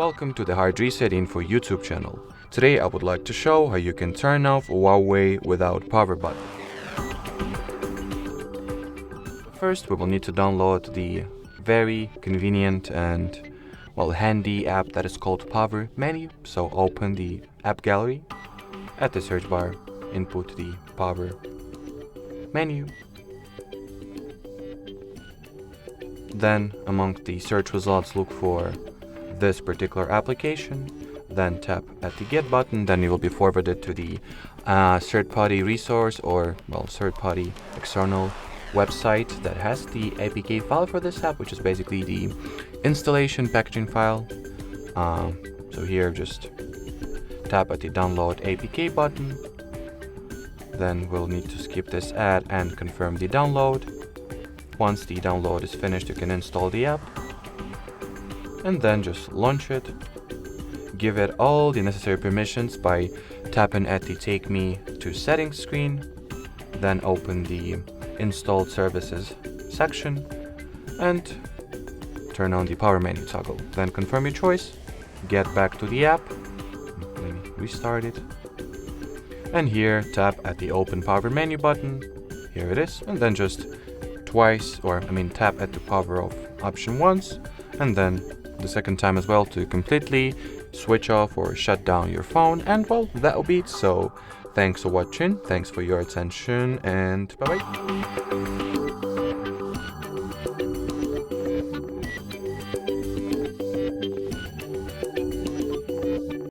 Welcome to the HardReset.Info YouTube channel. Today I would like to show how you can turn off HUAWEI without power button. First we will need to download the very convenient and handy app that is called Power Menu. So open the app gallery. At the search bar, input the Power Menu. Then among the search results look for this particular application, then tap at the get button, then you will be forwarded to the third-party resource or third-party external website that has the APK file for this app, which is basically the installation packaging file. So here just tap at the download APK button, then we'll need to skip this ad and confirm the download. Once the download is finished, you can install the app and then just launch it. Give it all the necessary permissions by tapping at the Take Me to Settings screen, then open the Installed Services section and turn on the Power Menu toggle. Then confirm your choice, get back to the app, let me restart it, and here tap at the Open Power Menu button, here it is, and then just tap at the power off option once, and then the second time as well to completely switch off or shut down your phone. And that'll be it. So thanks for watching, thanks for your attention, and bye bye.